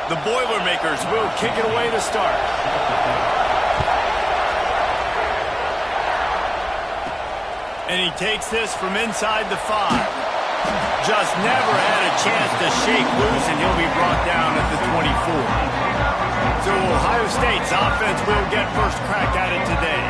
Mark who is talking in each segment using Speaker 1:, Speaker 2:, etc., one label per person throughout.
Speaker 1: The Boilermakers will kick it away to start. And he takes this from inside the 5. Just never had a chance to shake loose, and he'll be brought down at the 24. So Ohio State's offense will get first crack at it today.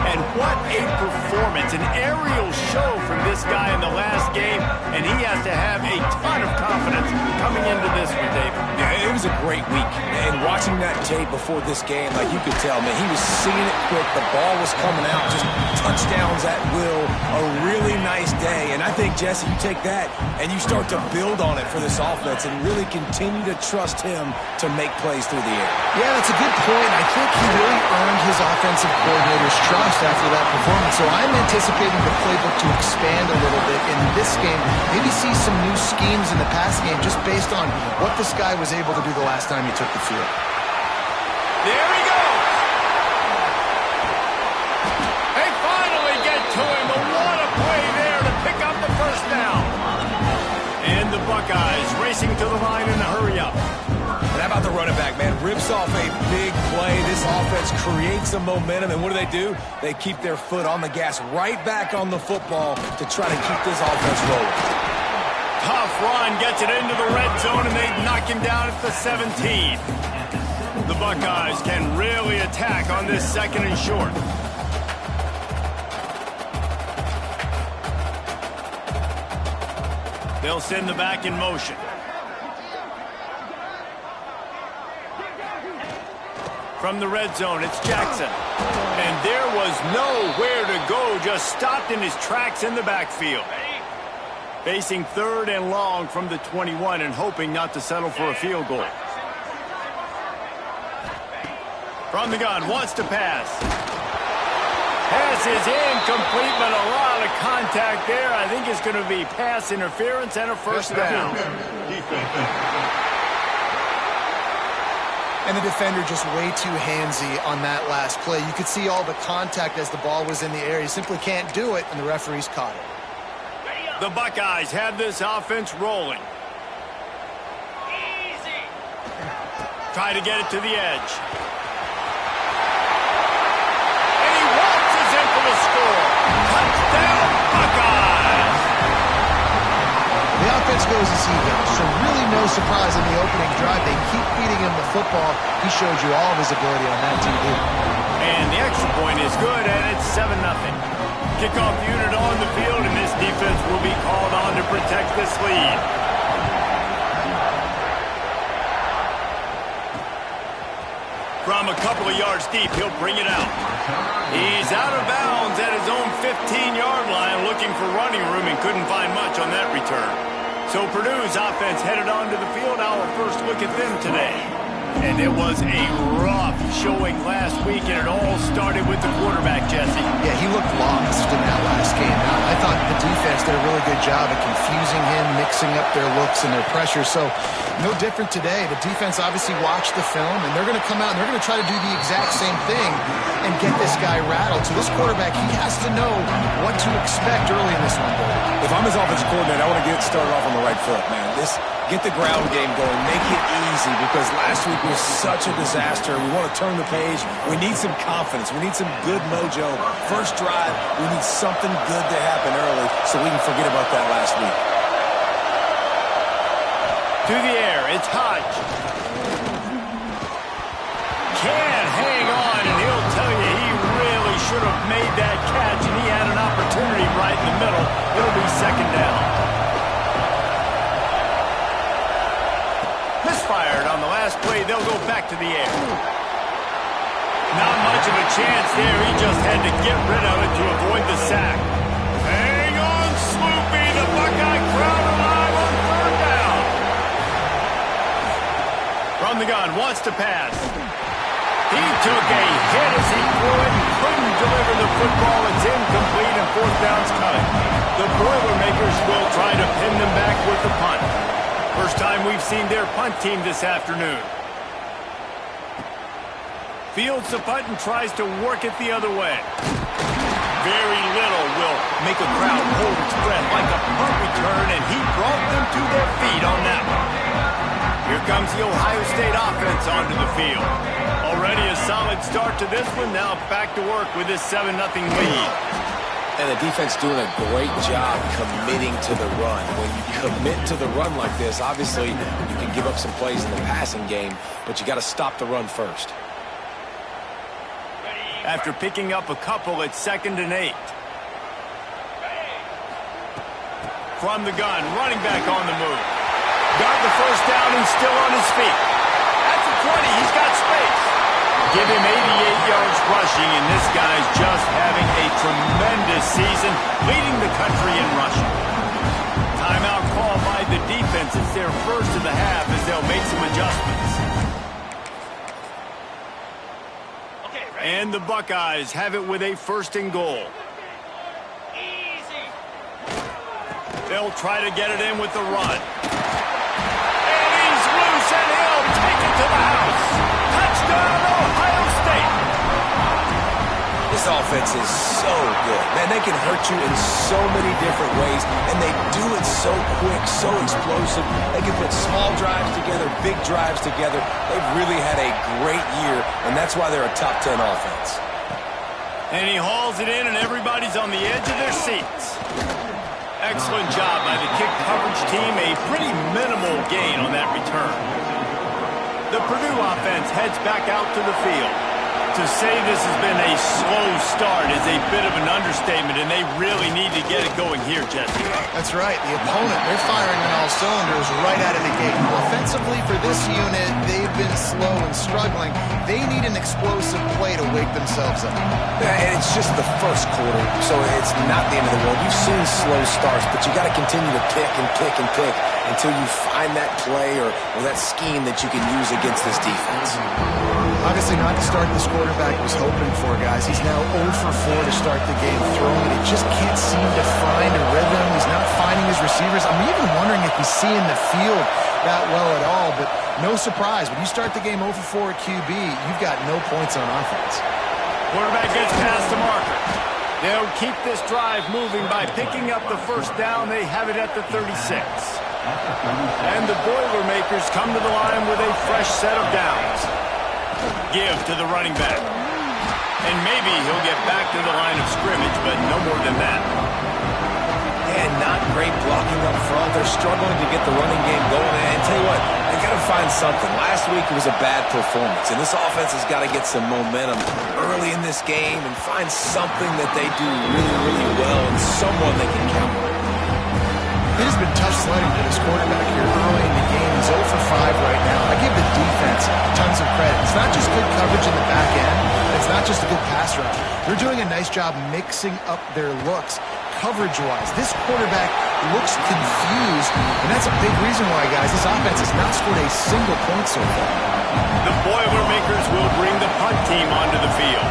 Speaker 1: And what a performance, an aerial show from this guy in the last game, and he has to have a ton of confidence coming into this one, David.
Speaker 2: Yeah, it was a great week. And watching that tape before this game, like you could tell, man, he was seeing it quick. The ball was coming out, just touchdowns at will. A really nice day. And I think, Jesse, you take that and you start to build on it for this offense and really continue to trust him to make plays through the air.
Speaker 3: Yeah, that's a good point. I think he really earned his offensive coordinator's trust after that performance. So I'm anticipating the playbook to expand a little bit in this game. Maybe see some new schemes in the pass game just based on what this guy was able to do the last time he took the field.
Speaker 1: There he goes. They finally get to him. But what a play there to pick up the first down. And the Buckeyes racing to the line in a hurry up.
Speaker 2: And how about the running back, man? Rips off a big play. This offense creates some momentum. And what do? They keep their foot on the gas right back on the football to try to keep this offense rolling.
Speaker 1: Tough run, gets it into the red zone, and they knock him down at the 17. The Buckeyes can really attack on this second and short. They'll send the back in motion. From the red zone, it's Jackson. And there was nowhere to go, just stopped in his tracks in the backfield. Facing third and long from the 21 and hoping not to settle for a field goal. From the gun, wants to pass. Pass is incomplete, but a lot of contact there. I think it's going to be pass interference and a first down.
Speaker 3: And the defender just way too handsy on that last play. You could see all the contact as the ball was in the air. He simply can't do it, and the referees caught it.
Speaker 1: The Buckeyes have this offense rolling. Easy. Try to get it to the edge. And he waltzes in for the score. Touchdown, Buckeyes!
Speaker 3: The offense goes as he goes, so really no surprise in the opening drive. They keep feeding him the football. He showed you all of his ability on that TV.
Speaker 1: And the extra point is good, and it's 7-0. Kickoff unit on the field, and this defense will be called on to protect this lead. From a couple of yards deep, he'll bring it out. He's out of bounds at his own 15-yard line, looking for running room, and couldn't find much on that return. So Purdue's offense headed onto the field. Our first look at them today. And it was a rough showing last week, and it all started with the quarterback, Jesse.
Speaker 3: Yeah, he looked lost in that last game. I thought the defense did a really good job of confusing him, mixing up their looks and their pressure. So no different today. The defense obviously watched the film, and they're going to come out and they're going to try to do the exact same thing and get this guy rattled. So this quarterback, he has to know what to expect early in this one.
Speaker 2: If I'm his offensive coordinator, I want to get started off on the right foot, man. Get the ground game going. Make it easy, because last week was such a disaster. We want to turn the page. We need some confidence. We need some good mojo. First drive, we need something good to happen early so we can forget about that last week.
Speaker 1: To the air, it's Hodge. Can't hang on, and he'll tell you he really should have made that catch, and he had an opportunity right in the middle. It'll be second down. Misfired on the last play. They'll go back to the air. Not much of a chance there. He just had to get rid of it to avoid the sack. Hang on, Sloopy. The Buckeye crowd alive on third down. From the gun, wants to pass. He took a hit as he threw it and couldn't deliver the football. It's incomplete, and fourth down's coming. The Boilermakers will try to pin them back with the punt. First time we've seen their punt team this afternoon. Fields the punt and tries to work it the other way. Very little will make a crowd hold its breath like a punt return, and he brought them to their feet on that one. Here comes comes the Ohio State offense onto the field. Already a solid start to this one. Now back to work with this 7-0 lead.
Speaker 2: And the defense doing a great job committing to the run. When you commit to the run like this, obviously you can give up some plays in the passing game, but you got to stop the run first.
Speaker 1: After picking up a couple, it's 2nd and 8. From the gun, running back on the move. Got the first down and still on his feet. At the 20, he's got space. Give him 88 yards rushing, and this guy's just having a tremendous season, leading the country in rushing. Timeout call by the defense. It's their first of the half as they'll make some adjustments. And the Buckeyes have it with a 1st and goal. They'll try to get it in with the run. And he's loose, and he'll take it to the house. Touchdown, Ohio State.
Speaker 2: This offense is so good. Man, they can hurt you in so many different ways, and they do it so quick, so explosive. They can put small drives together, big drives together. They've really had a great year, and that's why they're a top 10 offense.
Speaker 1: And he hauls it in, and everybody's on the edge of their seats. Excellent job by the kick coverage team. A pretty minimal gain on that return. The Purdue offense heads back out to the field. To say this has been a slow start is a bit of an understatement, and they really need to get it going here, Jesse.
Speaker 3: That's right. The opponent, they're firing on all cylinders right out of the gate. Offensively, for this unit, they've been slow and struggling. They need an explosive play to wake themselves up.
Speaker 2: Yeah, and it's just the first quarter, so it's not the end of the world. You've seen slow starts, but you got to continue to pick and pick and pick until you find that play or that scheme that you can use against this defense.
Speaker 3: Obviously not the start this quarterback was hoping for, guys. He's now 0 for 4 to start the game throwing. He just can't seem to find a rhythm. He's not finding his receivers. I'm even wondering if he's seeing the field that well at all, but no surprise. When you start the game 0 for 4 at QB, you've got no points on offense.
Speaker 1: Quarterback gets past the marker. They'll keep this drive moving by picking up the first down. They have it at the 36. And the Boilermakers come to the line with a fresh set of downs. Give to the running back. And maybe he'll get back to the line of scrimmage, but no more than that.
Speaker 2: And not great blocking up front. They're struggling to get the running game going. And tell you what, they got to find something. Last week it was a bad performance, and this offense has got to get some momentum early in this game and find something that they do really, really well and someone they can count on.
Speaker 3: It has been tough sledding for this quarterback here early in the game. He's 0 for 5 right now. I give the defense tons of credit. It's not just good coverage in the back end. It's not just a good pass rush. They're doing a nice job mixing up their looks coverage-wise. This quarterback looks confused, and that's a big reason why, guys, this offense has not scored a single point so far.
Speaker 1: The Boilermakers will bring the punt team onto the field.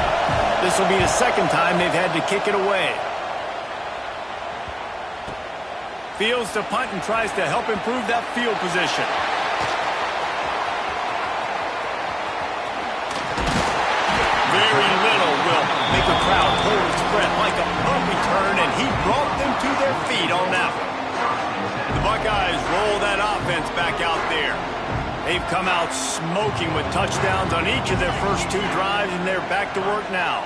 Speaker 1: This will be the 2nd time they've had to kick it away. Fields to punt and tries to help improve that field position. Very little will make a crowd hold its breath like a punt return, and he brought them to their feet on that one. The Buckeyes roll that offense back out there. They've come out smoking with touchdowns on each of their first 2 drives, and they're back to work now.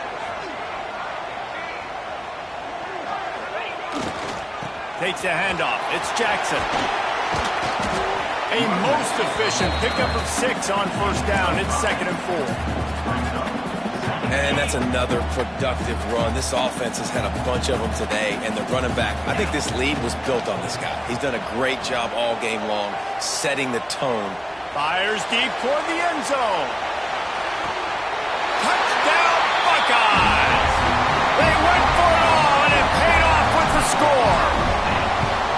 Speaker 1: Takes a handoff. It's Jackson. A most efficient pickup of 6 on first down. It's 2nd and 4.
Speaker 2: And that's another productive run. This offense has had a bunch of them today, and the running back, I think this lead was built on this guy. He's done a great job all game long, setting the tone.
Speaker 1: Fires deep toward the end zone. Touchdown, Buckeyes! They went for it all, and it paid off with the score.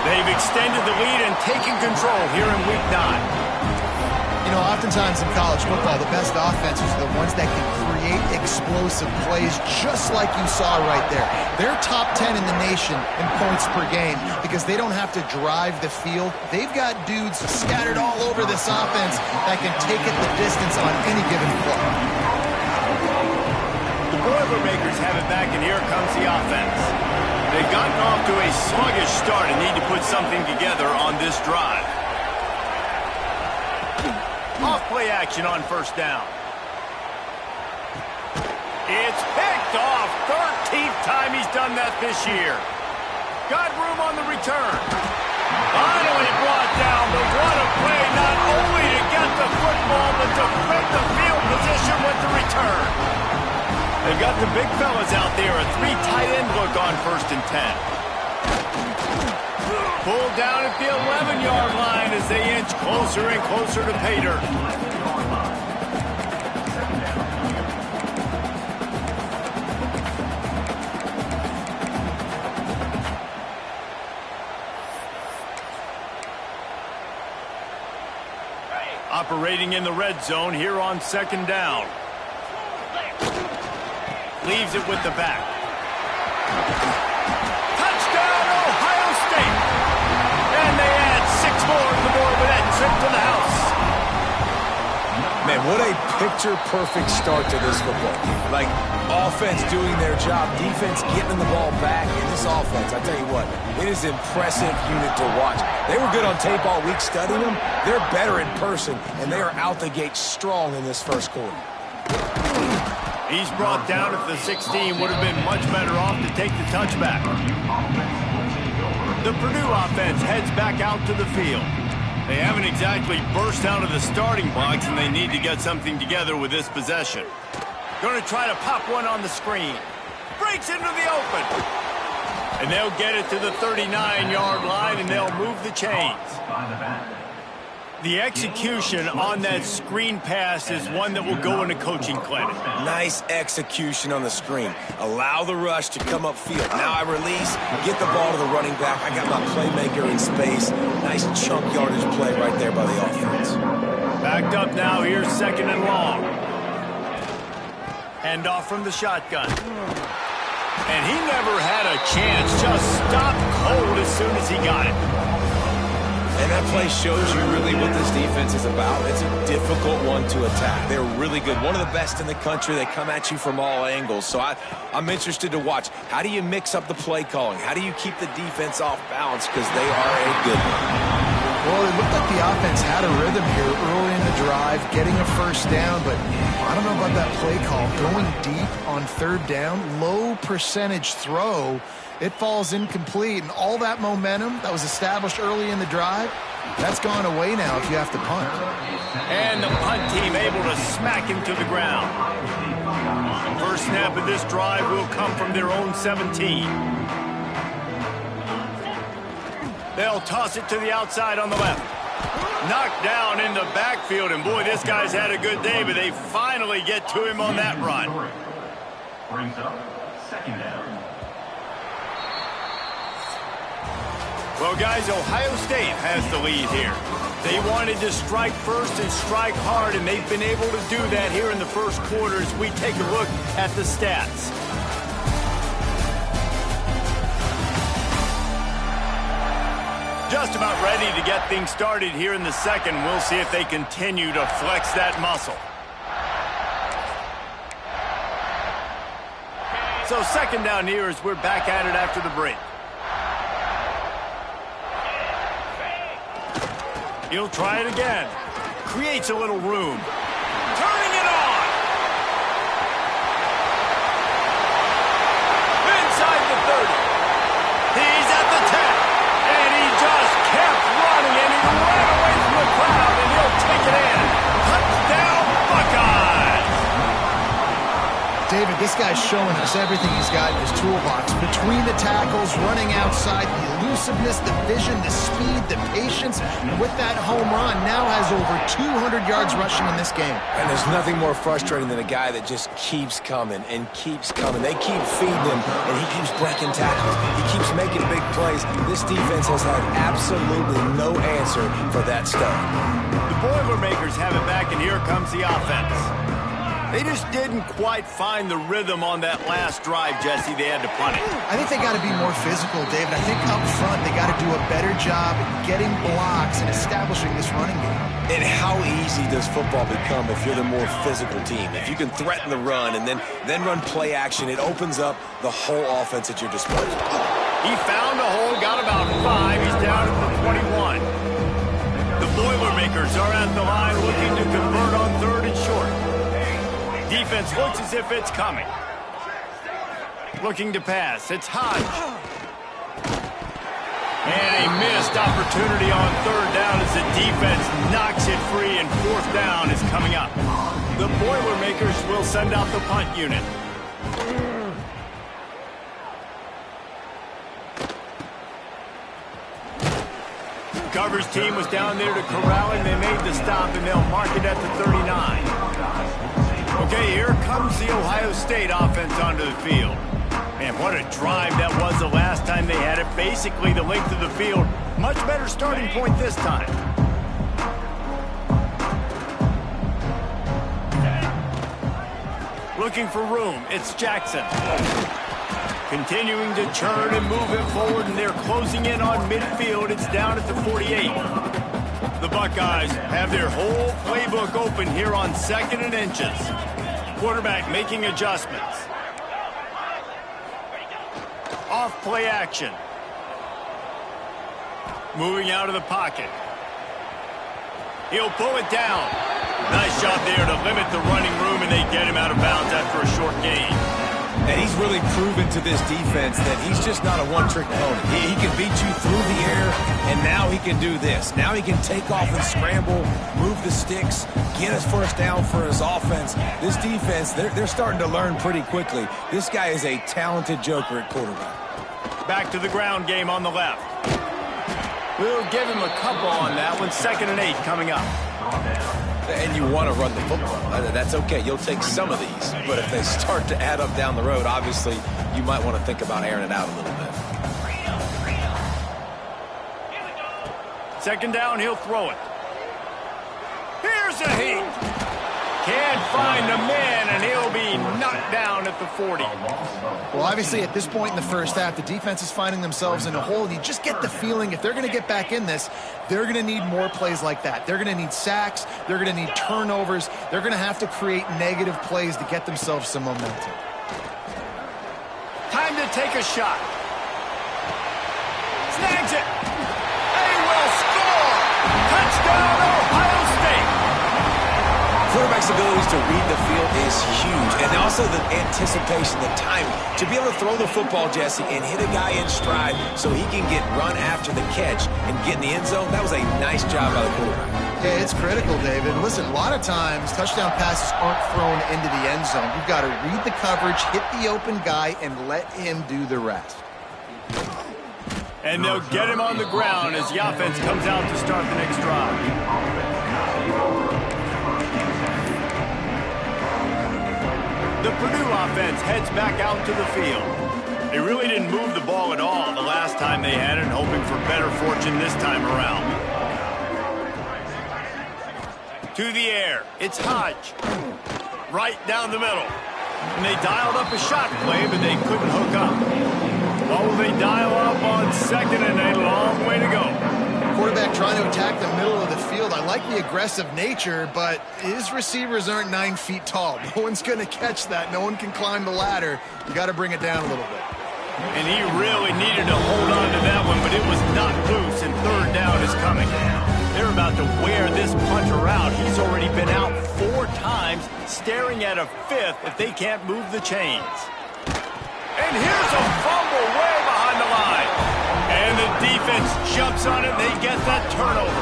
Speaker 1: They've extended the lead and taken control here in Week 9.
Speaker 3: You know, oftentimes in college football, the best offenses are the ones that can create explosive plays just like you saw right there. They're top 10 in the nation in points per game because they don't have to drive the field. They've got dudes scattered all over this offense that can take it the distance on any given play.
Speaker 1: The Boilermakers have it back, and here comes the offense. They've gotten off to a sluggish start and need to put something together on this drive. play action on first down. It's picked off. 13th time he's done that this year. Got room on the return. Finally brought down, but what a play, not only to get the football, but to flip the field position with the return. They've got the big fellas out there, a 3 tight end look on 1st and 10. Pulled down at the 11-yard line as they inch closer and closer to pay dirt. Operating in the red zone here on 2nd down. Leaves it with the back. Touchdown, Ohio State! And they add 6 more to the board with that trip to the house.
Speaker 2: Man, what a picture-perfect start to this football game. Like, offense doing their job, defense getting the ball back, and this offense, I tell you what, it is an impressive unit to watch. They were good on tape all week studying them. They're better in person, and they are out the gate strong in this first quarter.
Speaker 1: He's brought down at the 16. Would have been much better off to take the touchback. The Purdue offense heads back out to the field. They haven't exactly burst out of the starting blocks, and they need to get something together with this possession. Going to try to pop one on the screen. Breaks into the open. And they'll get it to the 39-yard line, and they'll move the chains. The execution on that screen pass is one that will go in a coaching clinic.
Speaker 2: Nice execution on the screen. Allow the rush to come upfield. Now I release, get the ball to the running back. I got my playmaker in space. Nice chunk yardage play right there by the offense.
Speaker 1: Backed up now. Here's 2nd and long. Handoff from the shotgun. And he never had a chance. Just stopped cold as soon as he got it.
Speaker 2: And that play shows you really what this defense is about. It's a difficult one to attack. They're really good. One of the best in the country. They come at you from all angles. So I'm interested to watch. How do you mix up the play calling? How do you keep the defense off balance? Because they are a good one.
Speaker 3: Well, it looked like the offense had a rhythm here early in the drive, getting a first down, but I don't know about that play call. Going deep on 3rd down, low percentage throw, it falls incomplete, and all that momentum that was established early in the drive, that's gone away now if you have to punt.
Speaker 1: And the punt team able to smack him to the ground. First snap of this drive will come from their own 17. They'll toss it to the outside on the left. Knocked down in the backfield, and boy, this guy's had a good day, but they finally get to him on that run.
Speaker 4: Brings up 2nd down.
Speaker 1: Well, guys, Ohio State has the lead here. They wanted to strike first and strike hard, and they've been able to do that here in the first quarter as we take a look at the stats. Just about ready to get things started here in the second. We'll see if they continue to flex that muscle. So 2nd down here as we're back at it after the break. He'll try it again. Creates a little room. Turning it on. Inside the 30. He's at the 10. And he just kept running, and he ran away from the crowd, and he'll take it in. Touchdown, Buckeyes.
Speaker 3: David, this guy's showing us everything he's got in his toolbox. Between the tackles, running outside, the elusiveness, the vision, the speed, the patience, and with that home run, now has over 200 yards rushing in this game.
Speaker 2: And there's nothing more frustrating than a guy that just keeps coming and keeps coming. They keep feeding him, and he keeps breaking tackles. He keeps making big plays. This defense has had absolutely no answer for that stuff.
Speaker 1: The Boilermakers have it back, and here comes the offense. They just didn't quite find the rhythm on that last drive, Jesse. They had to punt it.
Speaker 3: I think they got to be more physical, David. I think up front they got to do a better job getting blocks and establishing this running game.
Speaker 2: And how easy does football become if you're the more physical team? If you can threaten the run and then run play action, it opens up the whole offense at your disposal.
Speaker 1: He found a hole, got about 5. He's down at the 21. The Boilermakers are at the line looking to convert defense looks as if it's coming. Looking to pass. It's Hodge. And a missed opportunity on third down as the defense knocks it free, and fourth down is coming up. The Boilermakers will send out the punt unit. Coverage team was down there to corral him. They made the stop, and they'll mark it at the 39. Okay, here comes the Ohio State offense onto the field. Man, what a drive that was the last time they had it. Basically the length of the field. Much better starting point this time. Looking for room. It's Jackson. Continuing to churn and move it forward, and they're closing in on midfield. It's down at the 48. The Buckeyes have their whole playbook open here on 2nd and inches. Quarterback making adjustments. Off play action. Moving out of the pocket. He'll pull it down. Nice job there to limit the running room, and they get him out of bounds after a short gain.
Speaker 2: And he's really proven to this defense that he's just not a one-trick pony. He can beat you through the air, and now he can do this. Now he can take off and scramble, move the sticks, get his first down for his offense. This defense, they're starting to learn pretty quickly. This guy is a talented joker at quarterback.
Speaker 1: Back to the ground game on the left. We'll give him a couple on that one. 2nd and 8 coming up.
Speaker 2: And you want to run the football. That's okay. You'll take some of these. But if they start to add up down the road, obviously, you might want to think about airing it out a little bit.
Speaker 1: 2nd down, he'll throw it. Here's a heat. Can't find a man, and he'll be knocked down at the 40.
Speaker 3: Well, obviously, at this point in the first half, the defense is finding themselves in a hole. And you just get the feeling if they're going to get back in this, they're going to need more plays like that. They're going to need sacks. They're going to need turnovers. They're going to have to create negative plays to get themselves some momentum.
Speaker 1: Time to take a shot. Snags it. They will score. Touchdown, Ohio State.
Speaker 2: Quarterback's abilities to read the field is huge, and also the anticipation, the timing. To be able to throw the football, Jesse, and hit a guy in stride so he can get run after the catch and get in the end zone, that was a nice job by the quarterback.
Speaker 3: Yeah, it's critical, David. Listen, a lot of times touchdown passes aren't thrown into the end zone. You've got to read the coverage, hit the open guy, and let him do the rest.
Speaker 1: And they'll get him on the ground as the offense comes out to start the next drive. The Purdue offense heads back out to the field. They really didn't move the ball at all the last time they had it, hoping for better fortune this time around. To the air, it's Hodge. Right down the middle. And they dialed up a shot play, but they couldn't hook up. Oh, they dial up on 2nd and a long way to go.
Speaker 3: Quarterback trying to attack the middle of the field. I like the aggressive nature, but his receivers aren't 9 feet tall. No one's going to catch that. No one can climb the ladder. You got to bring it down a little bit.
Speaker 1: And he really needed to hold on to that one, but it was not loose, and 3rd down is coming. They're about to wear this punter out. He's already been out 4 times, staring at a 5th if they can't move the chains. And here's a fumble way behind the line. And the defense jumps on it, and they get that turnover.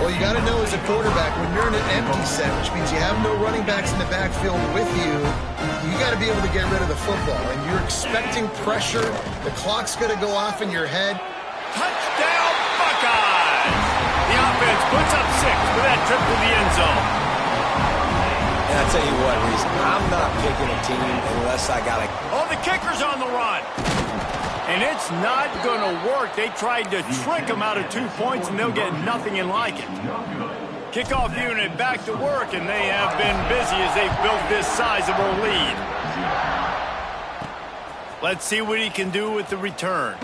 Speaker 3: Well, you got to know as a quarterback, when you're in an empty set, which means you have no running backs in the backfield with you, you got to be able to get rid of the football. And you're expecting pressure. The clock's going to go off in your head.
Speaker 1: Touchdown, Buckeyes! The offense puts up 6 for that trip to the end zone.
Speaker 2: And I tell you what, Reese, I'm not picking a team unless I got a...
Speaker 1: Oh, the kicker's on the run. And it's not going to work. They tried to trick him out of 2 points, and they'll get nothing in like it. Kickoff unit back to work, and they have been busy as they've built this sizable lead. Let's see what he can do with the return.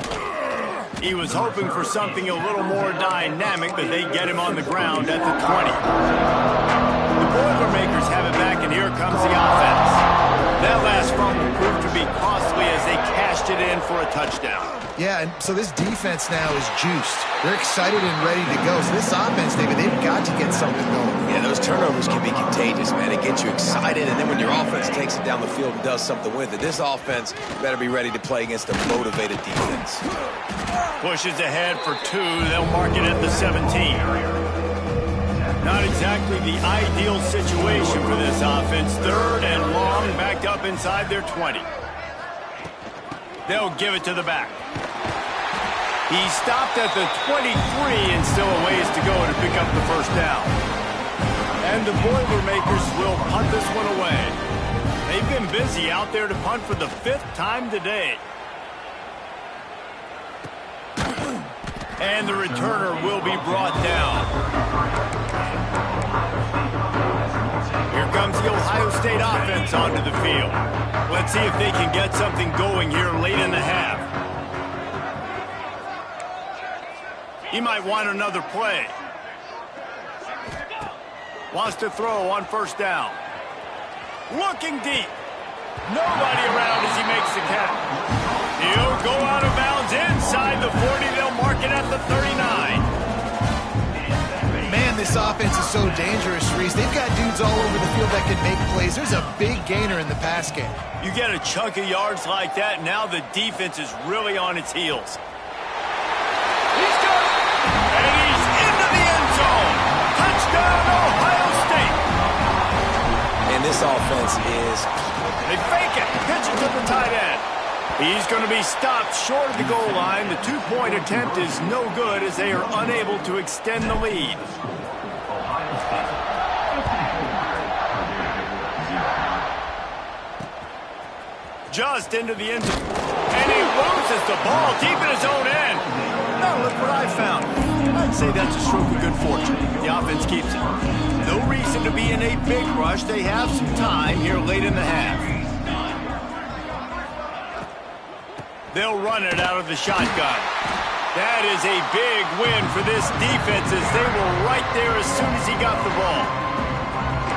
Speaker 1: He was hoping for something a little more dynamic, but they get him on the ground at the 20. The Boilermakers have it back, and here comes the offense. That last fumble proved to be costly as they cashed pushed it in for a touchdown.
Speaker 3: Yeah, and so this defense now is juiced. They're excited and ready to go. So this offense, David, they've got to get something going.
Speaker 2: Yeah, those turnovers can be contagious, man. It gets you excited, and then when your offense takes it down the field and does something with it, this offense better be ready to play against a motivated defense.
Speaker 1: Pushes ahead for 2. They'll mark it at the 17. Not exactly the ideal situation for this offense. 3rd and long, backed up inside their 20. They'll give it to the back. He stopped at the 23 and still a ways to go to pick up the first down. And the Boilermakers will punt this one away. They've been busy out there to punt for the 5th time today. And the returner will be brought down. Here comes the Ohio State offense onto the field. Let's see if they can get something going here late in the half. He might want another play. Wants to throw on first down. Looking deep. Nobody around as he makes the catch. He'll go out of bounds inside the 40. They'll mark it at the 39.
Speaker 3: Man, this offense is so dangerous, Reese. They've got dudes all over the field that can make plays. There's a big gainer in the pass game.
Speaker 1: You get a chunk of yards like that, now the defense is really on its heels. He's got it! And he's into the end zone! Touchdown, Ohio State!
Speaker 2: And this offense is...
Speaker 1: They fake it, pitch it to the tight end. He's going to be stopped short of the goal line. The 2-point attempt is no good as they are unable to extend the lead. Just into the end zone. And he loses the ball deep in his own end. Now look what I found. I'd say that's a stroke of good fortune. The offense keeps it. No reason to be in a big rush. They have some time here late in the half. They'll run it out of the shotgun. That is a big win for this defense as they were right there as soon as he got the ball.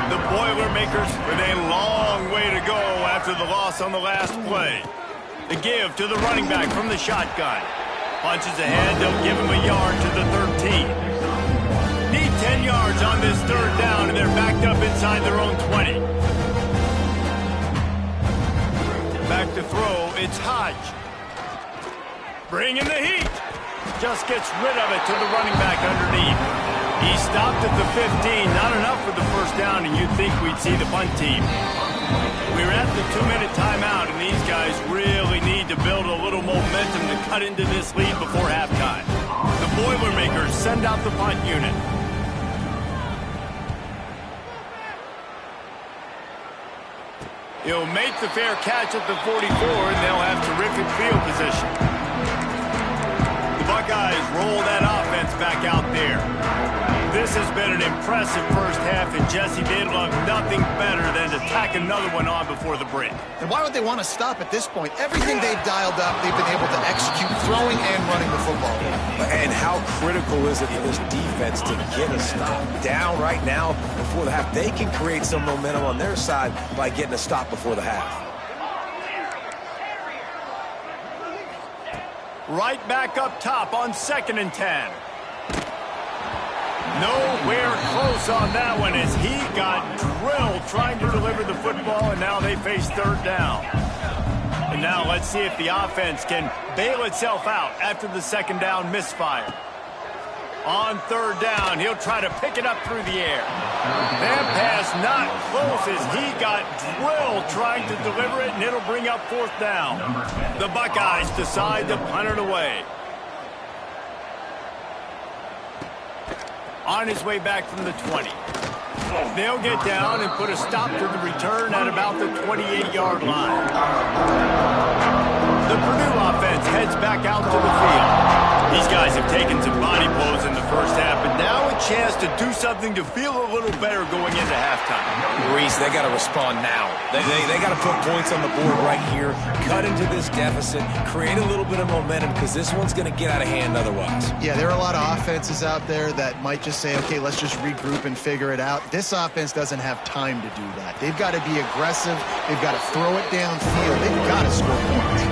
Speaker 1: The Boilermakers with a long way to go after the loss on the last play. The give to the running back from the shotgun. Punches ahead, they'll give him a yard to the 13. Need 10 yards on this 3rd down, and they're backed up inside their own 20. Back to throw, it's Hodge. Bringing the heat. Just gets rid of it to the running back underneath. He stopped at the 15. Not enough for the first down, and you'd think we'd see the punt team. We're at the 2-minute timeout, and these guys really need to build a little momentum to cut into this lead before halftime. The Boilermakers send out the punt unit. He'll make the fair catch at the 44, and they'll have terrific field position. Buckeyes roll that offense back out there. This has been an impressive first half, and Jesse, they'd love nothing better than to tack another one on before the break.
Speaker 3: And why would they want to stop at this point? Everything they've dialed up, they've been able to execute, throwing and running the football.
Speaker 2: And how critical is it for this defense to get a stop down right now before the half? They can create some momentum on their side by getting a stop before the half.
Speaker 1: Right back up top on 2nd and 10. Nowhere close on that one as he got drilled trying to deliver the football, and now they face 3rd down. And now let's see if the offense can bail itself out after the 2nd down misfire. On 3rd down, he'll try to pick it up through the air. That pass not close as he got drilled trying to deliver it, and it'll bring up 4th down. The Buckeyes decide to punt it away. On his way back from the 20. They'll get down and put a stop to the return at about the 28-yard line. The Purdue offense heads back out to the field. These guys have taken some body blows in the first half, but now a chance to do something to feel a little better going into halftime.
Speaker 2: Reese, they got to respond now. They got to put points on the board right here, cut into this deficit, create a little bit of momentum because this one's going to get out of hand otherwise.
Speaker 3: Yeah, there are a lot of offenses out there that might just say, okay, let's just regroup and figure it out. This offense doesn't have time to do that. They've got to be aggressive. They've got to throw it downfield. They've got to score points.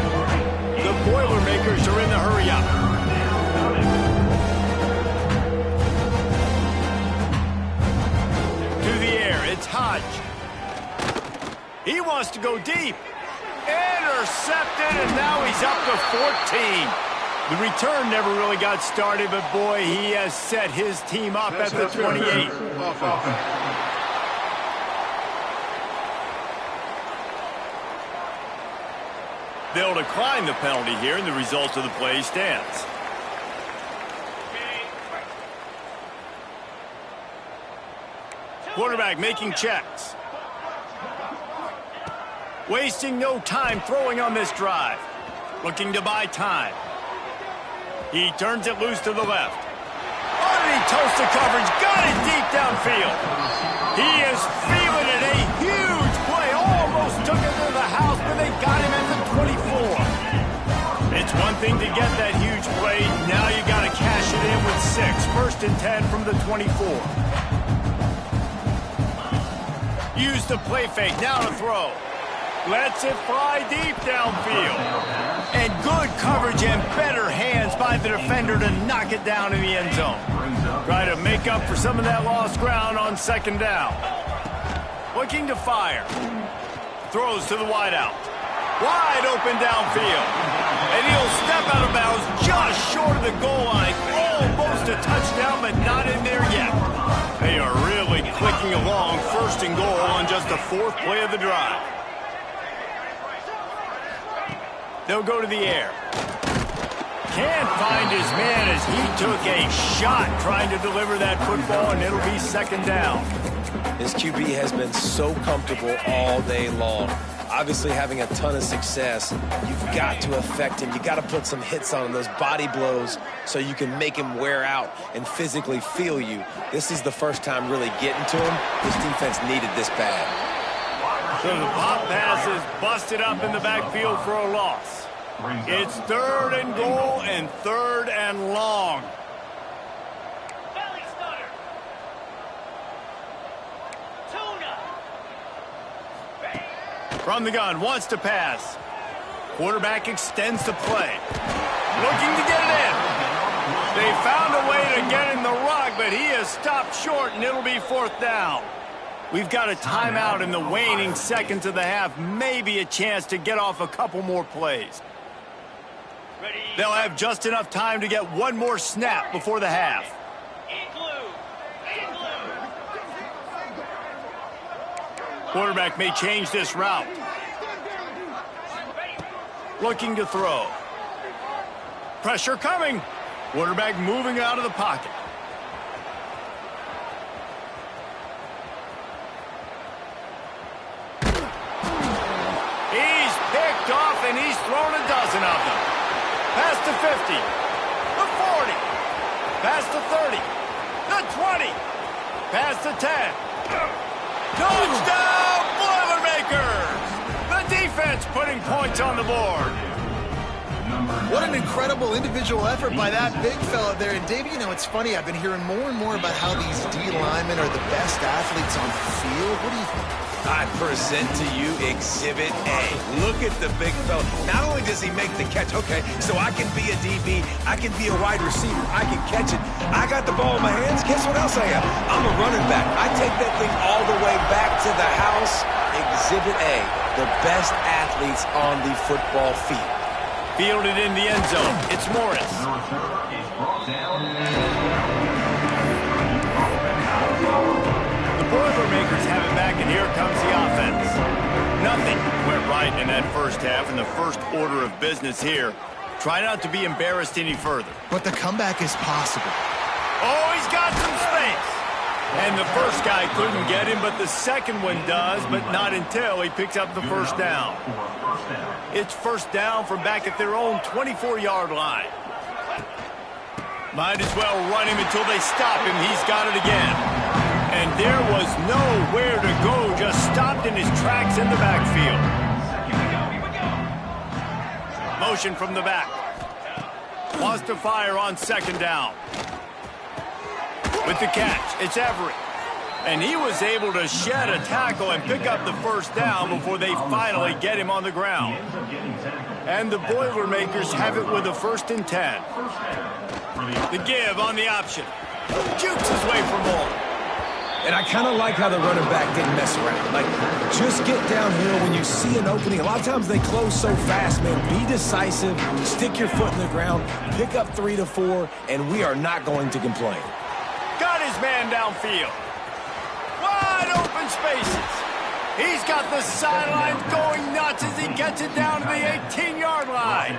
Speaker 1: Boilermakers are in the hurry up. To the air, it's Hodge. He wants to go deep. Intercepted, and now he's up to 14. The return never really got started, but boy, he has set his team up at the 28. They'll decline the penalty here, and the result of the play stands. Quarterback making checks. Wasting no time throwing on this drive. Looking to buy time. He turns it loose to the left. Oh, and he toasts the coverage. Got it deep downfield. He is feeling it. A huge play. Almost took it to the house, but they got him at the 24. It's one thing to get that huge play. Now you got to cash it in with 6. 1st and 10 from the 24. Use the play fake. Now to throw. Lets it fly deep downfield. And good coverage and better hands by the defender to knock it down in the end zone. Try to make up for some of that lost ground on 2nd down. Looking to fire. Throws to the wideout. Wide open downfield. And he'll step out of bounds just short of the goal line. Almost a touchdown, but not in there yet. They are really clicking along. 1st and goal on just the 4th play of the drive. They'll go to the air. Can't find his man as he took a shot trying to deliver that football, and it'll be 2nd down.
Speaker 2: His QB has been so comfortable all day long. Obviously having a ton of success. You've got to affect him. You got to put some hits on him, those body blows, so you can make him wear out and physically feel you. This is the first time really getting to him. This defense needed this bad.
Speaker 1: So the pop pass is busted up in the backfield for a loss. It's 3rd and goal and 3rd and long. From the gun, wants to pass. Quarterback extends the play. Looking to get it in. They found a way to get in the rug, but he has stopped short, and it'll be 4th down. We've got a timeout in the waning seconds of the half. Maybe a chance to get off a couple more plays. They'll have just enough time to get one more snap before the half. Quarterback may change this route. Looking to throw. Pressure coming. Quarterback moving out of the pocket. He's picked off, and he's thrown a dozen of them. Past the 50, the 40, past the 30, the 20, past the 10. Touchdown, Boilermakers! The defense putting points on the board.
Speaker 3: What an incredible individual effort by that big fella there. And, Dave, you know, it's funny. I've been hearing more and more about how these D linemen are the best athletes on the field. What do you think?
Speaker 2: I present to you Exhibit A. Look at the big fella. Not only does he make the catch, okay, so I can be a DB, I can be a wide receiver, I can catch it. I got the ball in my hands. Guess what else I am? I'm a running back. I take that thing all the way back to the house. Exhibit A, the best athletes on the football field.
Speaker 1: Fielded in the end zone. It's Morris. The Boilermakers have it back, and here comes the offense. Nothing went right in that first half, and the first order of business here. Try not to be embarrassed any further.
Speaker 3: But the comeback is possible.
Speaker 1: Oh, he's got some space. And the first guy couldn't get him, but the second one does, but not until he picks up the 1st down. It's 1st down from back at their own 24-yard line. Might as well run him until they stop him. He's got it again. And there was nowhere to go, just stopped in his tracks in the backfield. Motion from the back. Wants to fire on 2nd down. With the catch, it's Everett. And he was able to shed a tackle and pick up the first down before they finally get him on the ground. And the Boilermakers have it with a 1st and 10. The give on the option. Jukes his way for more.
Speaker 2: And I kind of like how the running back didn't mess around. Like, just get downhill when you see an opening. A lot of times they close so fast, man. Be decisive, stick your foot in the ground, pick up 3 to 4, and we are not going to complain.
Speaker 1: Got his man downfield. Wide open spaces. He's got the sidelines going nuts as he gets it down to the 18-yard line.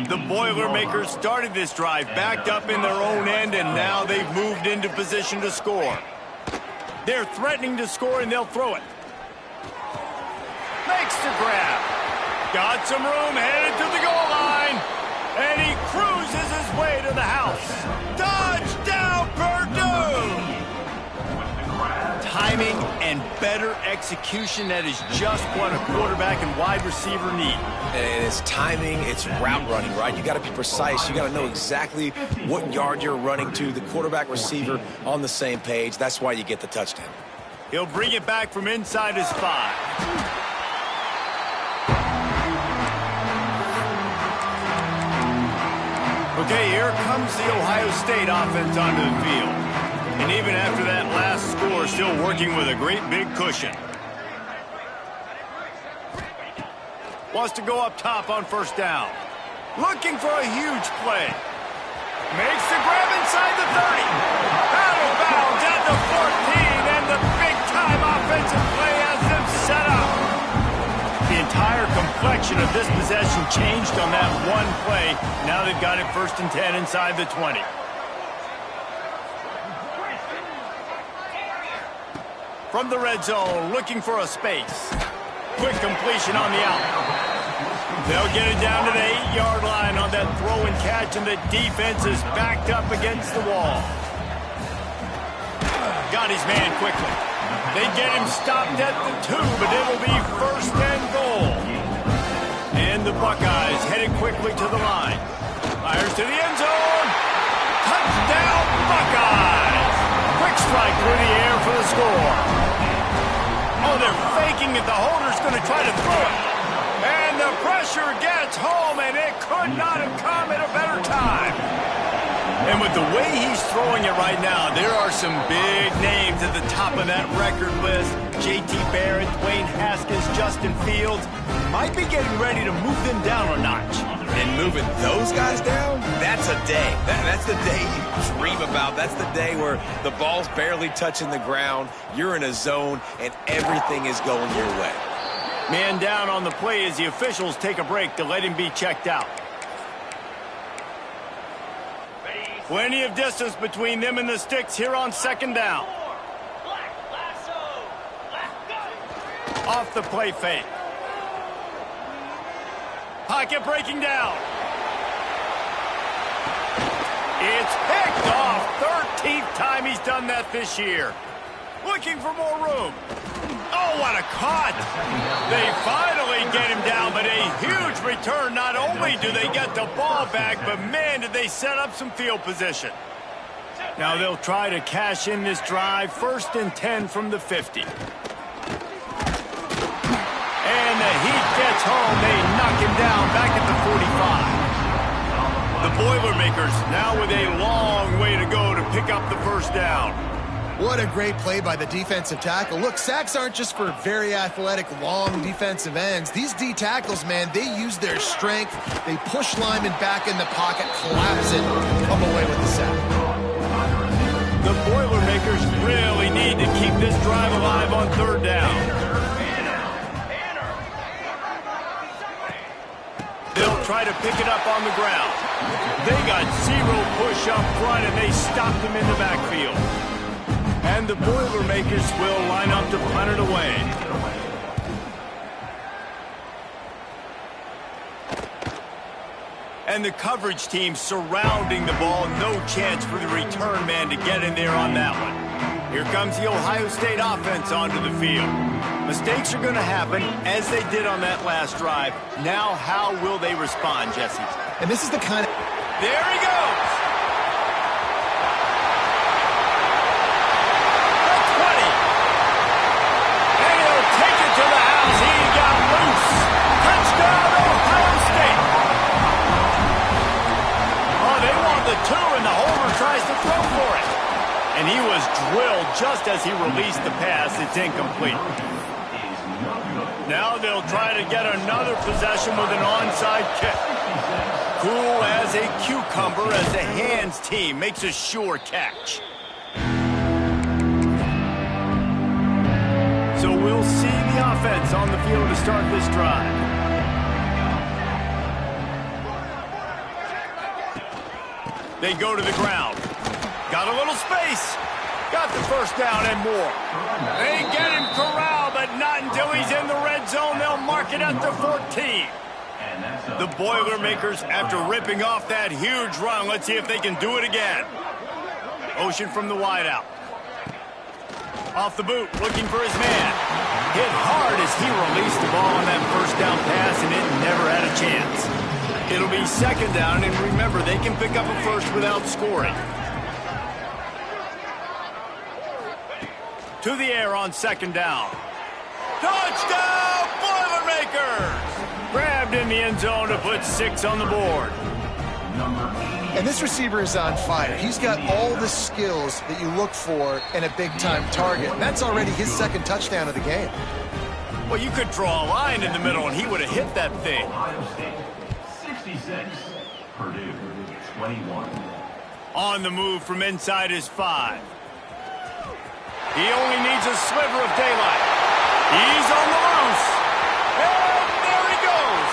Speaker 1: The Boilermakers started this drive backed up in their own end, and now they've moved into position to score. They're threatening to score, and they'll throw it. Makes the grab. Got some room, headed to the goal line. And he cruises his way to the house. Touchdown, Purdue! Timing and better execution, that is just what a quarterback and wide receiver need.
Speaker 2: And it's timing, it's route running, right? You got to be precise. You got to know exactly what yard you're running to. The quarterback receiver on the same page. That's why you get the touchdown.
Speaker 1: He'll bring it back from inside his 5. Okay, here comes the Ohio State offense onto the field. And even after that last score, still working with a great big cushion. Wants to go up top on 1st down. Looking for a huge play. Makes the grab inside the 30. Out of bounds at the 14, and the big-time offensive play has them set up. The entire complexion of this possession changed on that one play. Now they've got it 1st and 10 inside the 20. From the red zone, looking for a space. Quick completion on the out. They'll get it down to the 8-yard line on that throw and catch, and the defense is backed up against the wall. Got his man quickly. They get him stopped at the 2, but it'll be 1st and goal. And the Buckeyes headed quickly to the line. Fires to the end zone. Touchdown, Buckeyes! Quick strike through the air for the score. Oh, they're faking it. The holder's going to try to throw it. And the pressure gets home, and it could not have come at a better time. And with the way he's throwing it right now, there are some big names at the top of that record list. J.T. Barrett, Dwayne Haskins, Justin Fields. Might be getting ready to move them down a notch.
Speaker 2: And moving those guys down, that's a day. That's the day you dream about. That's the day where the ball's barely touching the ground, you're in a zone, and everything is going your way.
Speaker 1: Man down on the play as the officials take a break to let him be checked out. Plenty of distance between them and the sticks here on 2nd down. Off the play fake. Pocket breaking down. It's picked off. 13th time he's done that this year. Looking for more room. Oh, what a cut. They finally get him down, but a huge return. Not only do they get the ball back, but man, did they set up some field position. Now they'll try to cash in this drive. 1st and 10 from the 50. And the heat gets home. They knock him down back at the 45. The Boilermakers now with a long way to go to pick up the 1st down.
Speaker 3: What a great play by the defensive tackle. Look, sacks aren't just for very athletic, long defensive ends. These D tackles, man, they use their strength. They push linemen back in the pocket, collapse it, and come away with the sack.
Speaker 1: The Boilermakers really need to keep this drive alive on 3rd down. They'll try to pick it up on the ground. They got 0 push up front, and they stopped them in the backfield. And the Boilermakers will line up to punt it away. And the coverage team surrounding the ball. No chance for the return man to get in there on that one. Here comes the Ohio State offense onto the field. Mistakes are going to happen, as they did on that last drive. Now, how will they respond, Jesse?
Speaker 3: And this is the kind of...
Speaker 1: There he goes! The and he was drilled just as he released the pass. It's incomplete. Now they'll try to get another possession with an onside kick. Cool as a cucumber as the hands team makes a sure catch. So we'll see the offense on the field to start this drive. They go to the ground. Got a little space. Got the first down and more. They get him corralled, but not until he's in the red zone. They'll mark it at the 14. The Boilermakers, after ripping off that huge run, let's see if they can do it again. Motion from the wideout. Off the boot, looking for his man. Hit hard as he released the ball on that first down pass, and it never had a chance. It'll be second down, and remember, they can pick up a first without scoring. To the air on second down. Touchdown, Boilermakers! Grabbed in the end zone to put 6 on the board.
Speaker 3: And this receiver is on fire. He's got all the skills that you look for in a big-time target. And that's already his second touchdown of the game.
Speaker 1: Well, you could draw a line in the middle, and he would have hit that thing.
Speaker 4: Ohio State, 66. Purdue, 21.
Speaker 1: On the move from inside his 5. He only needs a sliver of daylight. He's on the loose. And there he goes.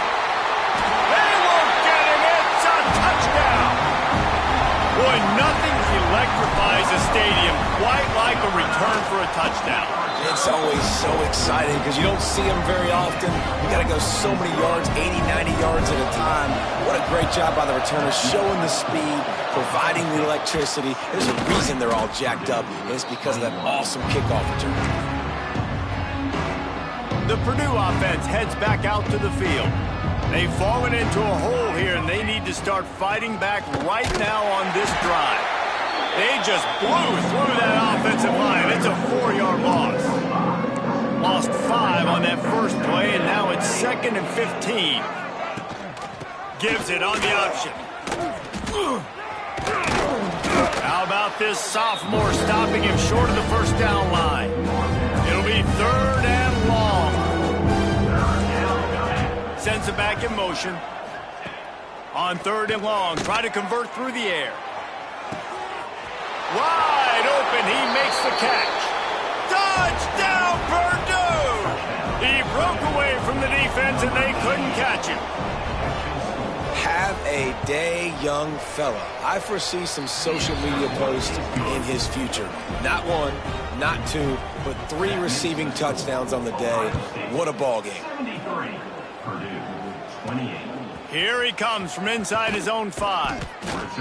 Speaker 1: They won't get him. It's a touchdown. Boy, nothing electrifies a stadium quite like a return for a touchdown.
Speaker 2: It's always so exciting because you don't see them very often. You got to go so many yards, 80, 90 yards at a time. What a great job by the returners, showing the speed, providing the electricity. There's a reason they're all jacked up, and it's because of that awesome kickoff return.
Speaker 1: The Purdue offense heads back out to the field. They've fallen into a hole here, and they need to start fighting back right now on this drive. They just blew through that offensive line. It's a 4-yard loss. Lost 5 on that first play, and now it's 2nd and 15. Gives it on the option. How about this sophomore stopping him short of the first down line? It'll be 3rd and long. Sends it back in motion. On 3rd and long, try to convert through the air. Wide open, he makes the catch. Touchdown, Purdue! He broke away from the defense, and they couldn't catch him.
Speaker 2: Have a day, young fella. I foresee some social media posts in his future. Not 1, not 2, but 3 receiving touchdowns on the day. What a ball game.
Speaker 4: 73. Purdue, 28.
Speaker 1: Here he comes from inside his own 5.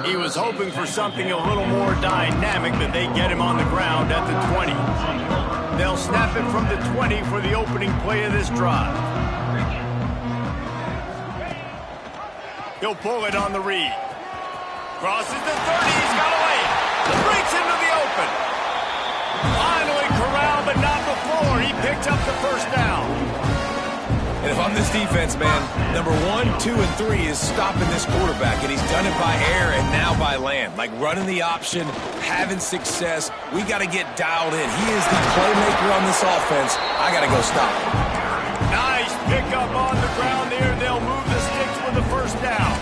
Speaker 1: He was hoping for something a little more dynamic, but they get him on the ground at the 20. They'll snap it from the 20 for the opening play of this drive. He'll pull it on the read. Crosses the 30, he's got a lane. Breaks into the open. Finally corralled, but not before. He picked up the first down.
Speaker 2: And if I'm this defense, man, number 1, 2, and 3 is stopping this quarterback, and he's done it by air and now by land. Like running the option, having success. We got to get dialed in. He is the playmaker on this offense. I got to go stop him.
Speaker 1: Nice pickup on the ground there. They'll move the sticks with the first down.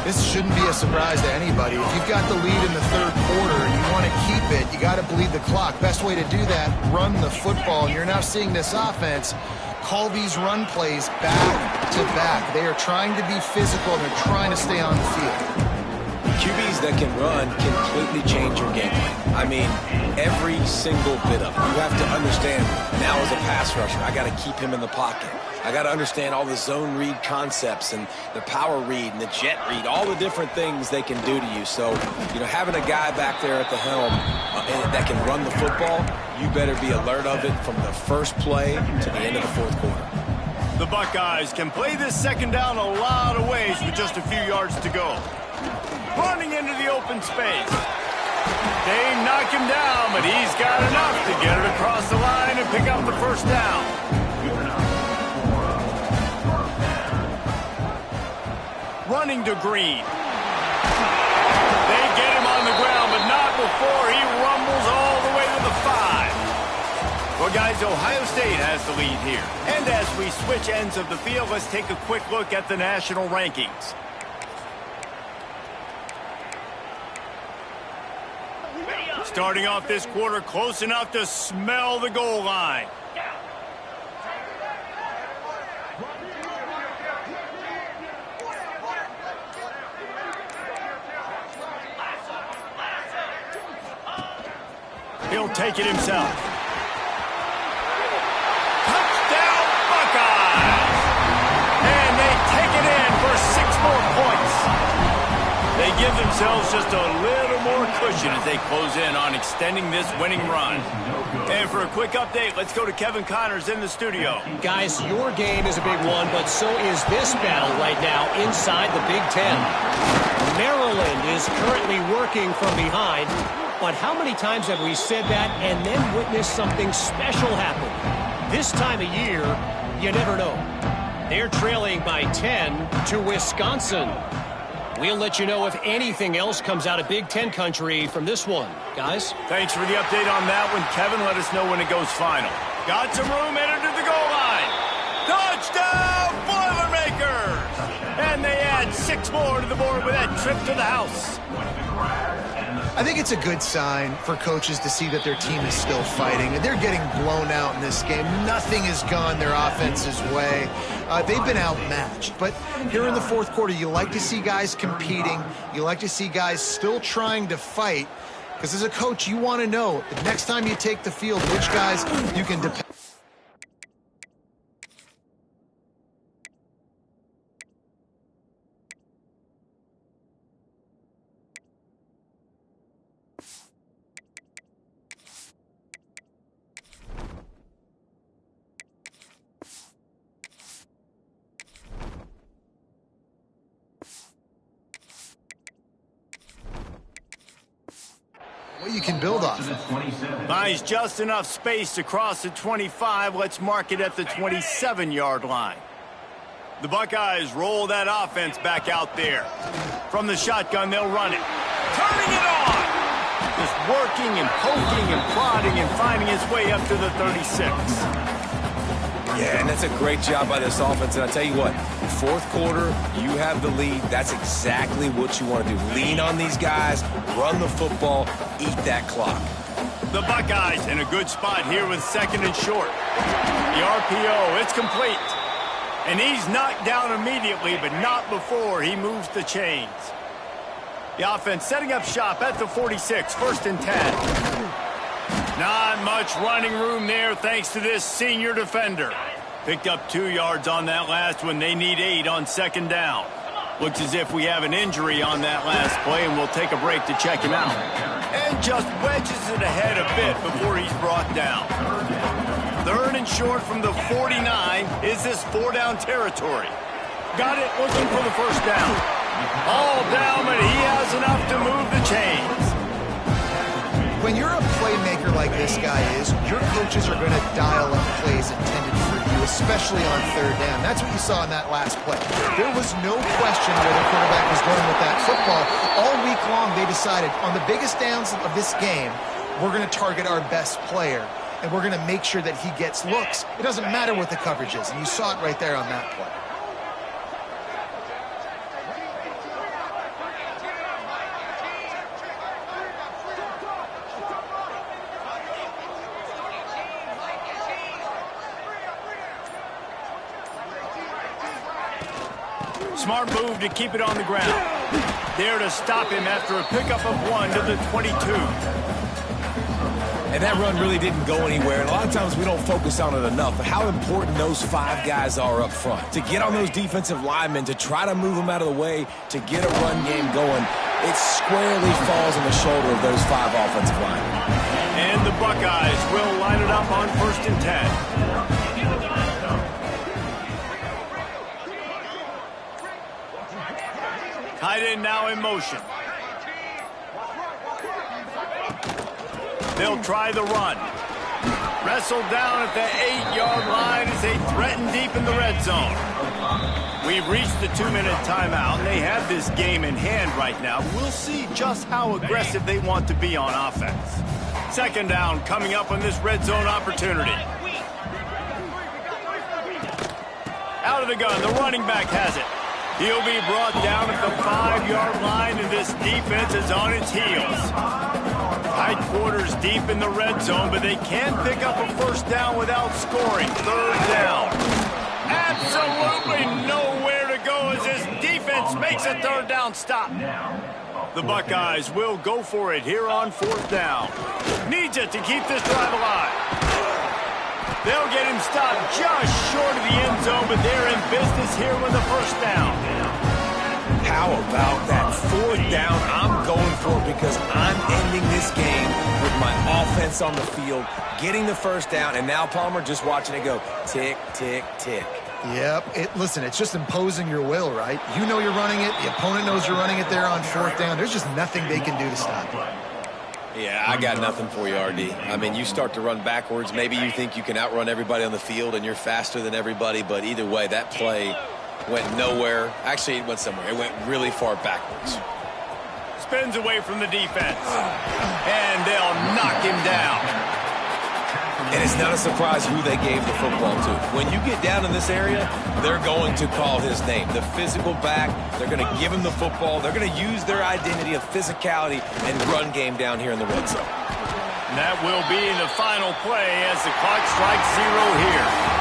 Speaker 3: This shouldn't be a surprise to anybody. If you've got the lead in the 3rd quarter and you want to keep it, you got to bleed the clock. Best way to do that, run the football. And you're now seeing this offense call these run plays back to back. They are trying to be physical, and they're trying to stay on the field.
Speaker 2: QBs that can run completely change your game plan. I mean, every single bit of it. You have to understand, now as a pass rusher, I got to keep him in the pocket. I got to understand all the zone read concepts and the power read and the jet read, all the different things they can do to you. So, you know, having a guy back there at the helm that can run the football, you better be alert of it from the first play to the end of the 4th quarter.
Speaker 1: The Buckeyes can play this second down a lot of ways with just a few yards to go. Running into the open space. They knock him down, but he's got enough to get it across the line and pick up the first down. Running to Green. They get him on the ground, but not before he rumbles all Guys, Ohio State has the lead here. And as we switch ends of the field, let's take a quick look at the national rankings. Starting off this quarter close enough to smell the goal line. He'll take it himself. Touchdown, Buckeyes! And they take it in for 6 more points. They give themselves just a little more cushion as they close in on extending this winning run. And for a quick update, let's go to Kevin Connors in the studio.
Speaker 5: Guys, your game is a big one, but so is this battle right now inside the Big Ten. Maryland is currently working from behind, but how many times have we said that and then witnessed something special happen? This time of year, you never know. They're trailing by 10 to Wisconsin. We'll let you know if anything else comes out of Big Ten country from this one, guys.
Speaker 1: Thanks for the update on that one, Kevin. Let us know when it goes final. Got some room, entered to the goal line. Touchdown, Boilermakers! And they add 6 more to the board with that trip to the house.
Speaker 3: I think it's a good sign for coaches to see that their team is still fighting. And they're getting blown out in this game. Nothing has gone their offense's way. They've been outmatched. But here in the fourth quarter, you like to see guys competing. You like to see guys still trying to fight. Because as a coach, you want to know the next time you take the field, which guys you can depend. You can build off.
Speaker 1: Buys just enough space to cross the 25. Let's mark it at the 27-yard line. The Buckeyes roll that offense back out there. From the shotgun, they'll run it. Turning it on! Just working and poking and prodding and finding his way up to the 36.
Speaker 2: Yeah, and that's a great job by this offense. And I tell you what, fourth quarter, you have the lead. That's exactly what you want to do. Lean on these guys, run the football, eat that clock.
Speaker 1: The Buckeyes in a good spot here with 2nd and short. The RPO, it's complete. And he's knocked down immediately, but not before he moves the chains. The offense setting up shop at the 46, 1st and 10. Not much running room there thanks to this senior defender. Picked up 2 yards on that last one. They need 8 on 2nd down. Looks as if we have an injury on that last play, and we'll take a break to check him out. And just wedges it ahead a bit before he's brought down. 3rd and short from the 49. Is this 4-down territory? Got it, looking for the 1st down. All down, but he has enough to move the chains.
Speaker 3: When you're a playmaker like this guy is, your coaches are going to dial up plays intended for you, especially on 3rd down. That's what you saw in that last play. There was no question where the quarterback was going with that football. All week long, they decided on the biggest downs of this game, we're going to target our best player, and we're going to make sure that he gets looks. It doesn't matter what the coverage is, and you saw it right there on that play.
Speaker 1: Smart move to keep it on the ground. There to stop him after a pickup of 1 to the 22.
Speaker 2: And that run really didn't go anywhere. And a lot of times we don't focus on it enough, but how important those 5 guys are up front. To get on those defensive linemen, to try to move them out of the way, to get a run game going, it squarely falls on the shoulder of those 5 offensive linemen.
Speaker 1: And the Buckeyes will line it up on 1st and 10. Tight end now in motion. They'll try the run. Wrestled down at the 8-yard line as they threaten deep in the red zone. We've reached the 2-minute timeout. They have this game in hand right now. We'll see just how aggressive they want to be on offense. Second down coming up on this red zone opportunity. Out of the gun, the running back has it. He'll be brought down at the 5-yard line, and this defense is on its heels. Tight quarters deep in the red zone, but they can't pick up a first down without scoring. Third down. Absolutely nowhere to go as this defense makes a third down stop. The Buckeyes will go for it here on fourth down. Needs it to keep this drive alive. They'll get him stopped just short of the end zone, but they're in business here with the first down.
Speaker 2: How about that fourth down? I'm going for it because I'm ending this game with my offense on the field, getting the first down, and now, Palmer, just watching it go tick, tick, tick.
Speaker 3: Yep. Listen, it's just imposing your will, right? You know you're running it. The opponent knows you're running it there on fourth down. There's just nothing they can do to stop it.
Speaker 2: Yeah, I got nothing for you, RD. I mean, you start to run backwards. Maybe you think you can outrun everybody on the field and you're faster than everybody, but either way, that play went nowhere. Actually, it went somewhere. It went really far backwards.
Speaker 1: Spins away from the defense. And they'll knock him down.
Speaker 2: And it's not a surprise who they gave the football to. When you get down in this area, they're going to call his name. The physical back, they're going to give him the football. They're going to use their identity of physicality and run game down here in the red zone.
Speaker 1: And that will be the final play as the clock strikes 0 here.